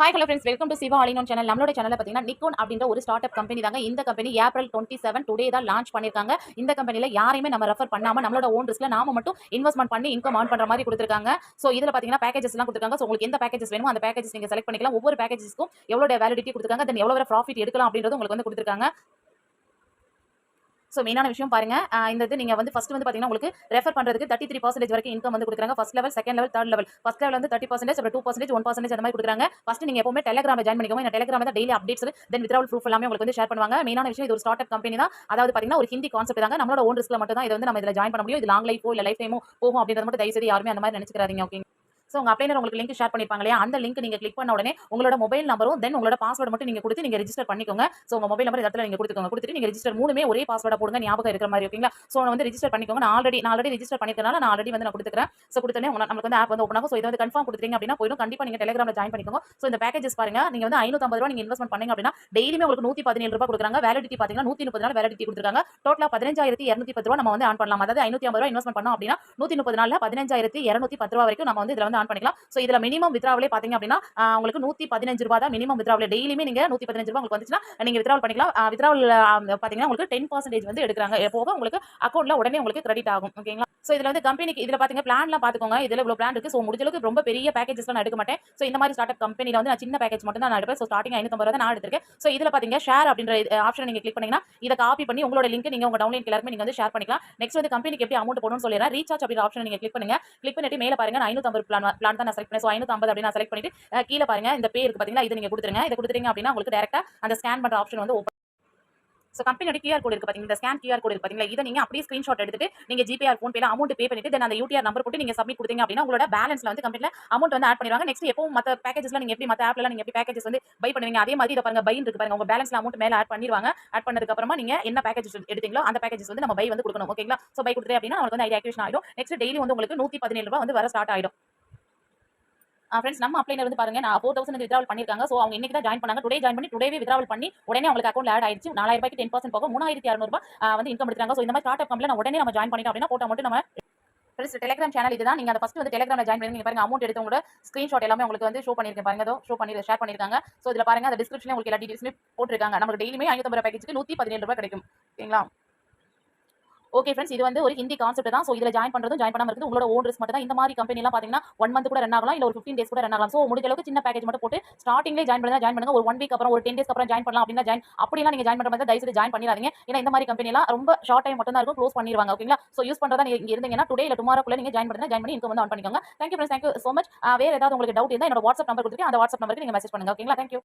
Hi hello friends, welcome to Siva all in one channel. நம்மளோட சேனல்ல பார்த்தீங்கன்னா நிக்கோன் அப்படின்ற ஒரு ஸ்டார்ட் அப் கம்பெனி தாங்க. இந்த கம்பெனி ஏப்ரல் 27 டுடே தான் லான்ச் பண்ணிருக்காங்க. இந்த கம்பெனில யாரையுமே நம்ம ரெஃபர் பண்ணாம நம்மளோட ஓன் ரிஸ்க்ல நாம மட்டும் இன்வெஸ்ட்மெண்ட் பண்ணி இன்கம் ஆன் பண்ற மாதிரி கொடுத்திருக்காங்க. சோ இதுல பாத்தீங்கன்னா பேக்கேஜஸ் எல்லாம் கொடுத்திருக்காங்க. சோ உங்களுக்கு எந்த பேக்கேஜஸ் வேணுமோ அந்த பேக்கேஜஸ் நீங்க செலக்ட் பண்ணிக்கலாம். ஒவ்வொரு பேக்கேஜஸ்க்கும் எவ்வளவு வேலிடிட்டி கொடுத்திருக்காங்க, தென் எவ்வளவு ப்ராஃபிட் எடுக்கலாம் அப்படின்றது உங்களுக்கு வந்து கொடுத்திருக்காங்க. ஸோ மெயினான விஷயம் பாருங்க. இந்த இது நீங்க வந்து ஃபர்ஸ்ட் வந்து பாத்தீங்கன்னா உங்களுக்கு ரெஃபர் பண்றதுக்கு 33% வரைக்கும் இன்கம் வந்து கொடுக்குறாங்க. First level, second level, third level. First level வந்து 30%, அப்புறம் 2%, 1% அந்த மாதிரி கொடுக்குறாங்க. ஃபர்ஸ்ட் நீங்க எப்பவுமே டெலிகிராம்ல ஜாயின் பண்ணிக்கோங்க. இந்த டெலிகிராம்ல தான் டெய்லி அப்டேட்ஸ், தென் வித்ட்ராவல் ப்ரூஃப் எல்லாமே உங்களுக்கு வந்து ஷேர் பண்ணுவாங்க. மெயினான விஷயம் இது ஒரு ஸ்டார்ட் அப் கம்பெனி தான். அதாவது பாத்தீங்கன்னா ஒரு ஹிந்தி கான்செப்ட் தாங்க. நம்மளோட ஓன் ரிஸ்க்ல மட்டும் தான் இதை வந்து நம்ம இதுல ஜாயின் பண்ண முடியும். இது லாங் லைஃபோ இல்ல லைஃப் டைமோ போகும் அப்படின்றது மட்டும் தயவு செய்து யாருமே அந்த மாதிரி நினைச்சுக்கிறாதீங்க. ஓகே. ஸோ உங்க அப்ளைனர் உங்களுக்கு லிங்க் ஷேர் பண்ணிருப்பாங்க இல்லையா, அந்த லிங்க் நீங்க கிளிக் பண்ண உடனே உங்களோட மொபைல் நம்பரும் தென் உங்களோட பாஸ்வேர்டு மட்டும் நீங்க கொடுத்து நீங்க ரெஜிஸ்டர் பண்ணிக்கோங்க. ஸோ உங்க மொபைல் நம்பர் இடத்துல நீங்க கொடுத்துட்டு நீங்க ரெஜிஸ்டர் மூணுமே ஒரே பாஸ்வேர்டா போடுங்க, ஞாபகம் இருக்கிற மாதிரி. ஓகேங்களா? ஸோ வந்து ரெஜிஸ்டர் பண்ணிக்கோங்க. நான் ஆல்ரெடி ரெஜிஸ்டர் பண்ணிருக்கனால நான் ஆல்ரெடி வந்து நான் கொடுத்துக்கிறேன். ஸோ கொடுத்தனே நமக்கு வந்து ஆப் வந்து ஓப்பன் ஆகும். ஸோ இதை வந்து கன்ஃபார்ம் கொடுத்துட்டீங்க அப்படின்னா போயிடும். கண்டிப்பா நீங்க டெலிகிராம்ல ஜாயின் பண்ணிக்கோங்க. ஸோ இந்த பேக்கேஜஸ் பாருங்க, நீங்க வந்து ₹550 நீங்க இன்வெஸ்ட்மெண்ட் பண்ணீங்க அப்படின்னா டெய்லியுமே உங்களுக்கு ₹117 கொடுக்குறாங்க. வேலிடிட்டி பாத்தீங்கன்னா 130 நாள் வேலிடிட்டி கொடுத்துருக்காங்க. டோட்டலா ₹15,210 நம்ம வந்து ஆன் பண்ணலாம். அதாவது ₹550 இன்வெஸ்ட்மெண்ட் பண்ணோம் அப்படின்னா 130 நாள்ல ₹15,210 வரைக்கும் நம்ம வந்து இதுல வந்து ஆன் பண்ணிக்கலாம். ஸோ இதுல மினிமம் வித்ட்ராவலே பாத்தீங்க அப்படின்னா உங்களுக்கு ₹115 தான் மினிமம் வித்ட்ராவல். டெய்லியுமே நீங்க ₹115 உங்களுக்கு வந்துச்சுன்னா நீங்க வித்ட்ராவல் பண்ணிக்கலாம். வித்ட்ராவல் பாத்தீங்கன்னா உங்களுக்கு 10% வந்து எடுக்கிறாங்க. போக உங்களுக்கு அக்கௌண்ட்ல உடனே உங்களுக்கு கிரெடிட் ஆகும். ஓகேங்களா? சோ இதுல வந்து கம்பெனிக்கு இதுல பாத்தீங்க பிளான்லாம் பாத்துக்கோங்க. இதுல இவ்வளவு பிளான் இருக்கு. சோ முடிஞ்ச அளவுக்கு ரொம்ப பெரிய பேக்கேஜஸ் நான் எடுக்க மாட்டேன். சோ இந்த மாதிரி ஸ்டார்ட் அப் கம்பெனில வந்து நான் சின்ன பேக்கேஜ் மட்டும் தான் நான் எடுப்பேன். சோ ஸ்டார்டிங் ₹550 தான் நான் எடுத்திருக்கேன். சோ இதுல பாத்தீங்க ஷேர் அப்படின்ற ஆப்ஷன் நீங்க கிளிக் பண்ணீங்கன்னா இத காப்பி பண்ணி உங்களோட லிங்க் நீங்க உங்க டவுன்லைன் எல்லாருமே நீங்க வந்து ஷேர் பண்ணிக்கலாம். நெக்ஸ்ட் வந்து கம்பெனிக்கு எப்படி அமௌண்ட் போடணும்னு சொல்லிறேன். ரீசார்ஜ் அப்படின்ற ஆப்ஷன் நீங்க கிளிக் பண்ணுங்க. கிளிக் பண்ணிட்டு மேல பாருங்க, நான் 550 பிளான் தான் நான் செலக்ட் பண்ணேன். சோ 550 அப்படி நான் செலக்ட் பண்ணிட்டு கீழ பாருங்க இந்த பே இருக்கு பாத்தீங்களா, இத நீங்க கொடுத்துருங்க. இத கொடுத்துட்டீங்க அப்படின்னா உங்களுக்கு டைரக்டா அந்த ஸ்கேன் பண்ற ஆப்ஷன் வந்து ஓபன். சோ கம்பெனியோட கியூஆர் கோட் இருக்கு பாத்தீங்களா, இந்த ஸ்கேன் கியூஆர் கோட் இருக்கு பாத்தீங்களா, இத நீங்க அப்படியே ஸ்கிரீன்ஷாட் எடுத்துட்டு நீங்க ஜிபே ஆர் ஃபோன் பேல அமௌண்ட் பே பண்ணிட்டு தென் அந்த யூடிஆர் நம்பர் போட்டு நீங்க சப்மிட் கொடுத்தீங்க அப்படின்னா உங்களோட பேலன்ஸ்ல வந்து கம்பெனில அமௌண்ட் வந்து ஆட் பண்ணிடுவாங்க. நெக்ஸ்ட் எப்பவும் மத்த பேக்கேஜஸ்ல நீங்க எப்படி மத்த ஆப்ல நீங்க எப்படி பேக்கேஜஸ் வந்து பை பண்ணுவீங்க அதே மாதிரி இத பாருங்க, பை இருக்கு பாருங்க, உங்க பேலன்ஸ்ல அமௌண்ட் மேல ஆட் பண்ணிடுவாங்க. ஆட் பண்ணதுக்கு அப்புறமா நீங்க என்ன பேக்கேஜஸ் எடுத்தீங்களோ அந்த பேக்கேஜஸ் வந்து நம்ம பை வந்து கொடுக்கணும். ஓகேங்களா? சோ பை கொடுத்தே அப்படின்னா உங்களுக்கு வந்து ஐடி ஆக்டிவேஷன் ஆயிடும். நெக்ஸ்ட் டெய்லி வந்து உங்களுக்கு ₹117 வந்து வர ஸ்டார்ட் ஆயிடும். ஃப்ரெண்ட்ஸ் நம்ம அப்ளைனர் வந்து பாருங்க, நான் 4000 வித்ட்ராவல் பண்ணிருக்காங்க. சோ அவங்க இன்னைக்கு தான் ஜாயின் பண்ணாங்க. டுடே ஜாயின் பண்ணி டுடேவே வித்ட்ராவல் பண்ணி உடனே அவங்களுக்கு அக்கௌண்ட்ல ஆட் ஆயிடுச்சு. ₹4000 10% போக ₹3600 வந்து இன்கம் எடுத்தாங்க. சோ இந்த மாதிரி ஸ்டார்ட் அப் கம்பெனில உடனே நம்ம ஜாயின் பண்ணிட்டோம் அப்படின்னா போட்ட அமௌண்ட் நம்ம ஃப்ரெண்ட்ஸ் டெலிகிராம் சேனல் இதுதான். நீங்க அத ஃபர்ஸ்ட் வந்து டெலிகிராம்ல ஜாயின் பண்ணி பாருங்க, அமௌண்ட் எடுத்தவங்களோட ஸ்கிரீன்ஷாட் எல்லாமே உங்களுக்கு வந்து ஷோ பண்ணிருக்கேன் பாருங்க. அதோ ஷோ பண்ணி ஷேர் பண்ணிருக்காங்க. சோ இதுல பாருங்க அந்த டிஸ்கிரிப்ஷன்ல உங்களுக்கு எல்லா டீடைல்ஸுமே போட்டுருக்காங்க. நமக்கு டெய்லியுமே ₹550 பேக்கேஜ்க்கு ₹117 கிடைக்கும். ஓகேங்களா? ஓகே ஃப்ரெண்ட்ஸ், இது வந்து ஒரு ஹிந்தி கான்செப்ட் தான். சோ இதுல ஜாயின் பண்றதும் ஜாயின் பண்ணாம இருக்குது உங்களோட ஓன் ரிஸ்க் மட்டும் தான். இந்த மாதிரி கம்பெனி எல்லாம் பாத்தீங்கன்னா 1 மந்த் கூட ரன் ஆகலாம், இல்ல ஒரு 15 டேஸ் கூட ரன் ஆகலாம். சோ முடிஞ்ச அளவுக்கு சின்ன பேக்கேஜ் மட்டும் போட்டு ஸ்டார்டிங்லேயே ஜாயின் பண்ணுங்க. ஒரு 1 வீக் அப்புறம் ஒரு 10 டேஸ்க்கு அப்புறம் ஜாயின் பண்ணலாம் அப்படின்னா அப்படிலாம் நீங்க ஜாயின் பண்ற மாதிரி தயவு செய்து ஜாயின் பண்ணிடாதீங்க. ஏன்னா இந்த மாதிரி கம்பெனி எல்லாம் ரொம்ப ஷார்ட் டைம் மட்டும் தான் இருக்கும், க்ளோஸ் பண்ணிடுவாங்க. ஓகேங்களா? சோ யூஸ் பண்றதா நீங்க இங்க இருந்தீங்கன்னா டுடே இல்ல டுமாரோக்குள்ள நீங்க ஜாயின் பண்ணி இன்கம் வந்து ஆன் பண்ணிக்கோங்க. Thank you friends, thank you so much. வேற ஏதாவது உங்களுக்கு டவுட் இருந்தா என்னோட வாட்ஸ்அப் நம்பர் கொடுத்துருக்கேன், அந்த வாட்ஸ்அப் நம்பருக்கு நீங்க மெசேஜ் பண்ணுங்க. ஓகேங்களா? தேங்க்யூ.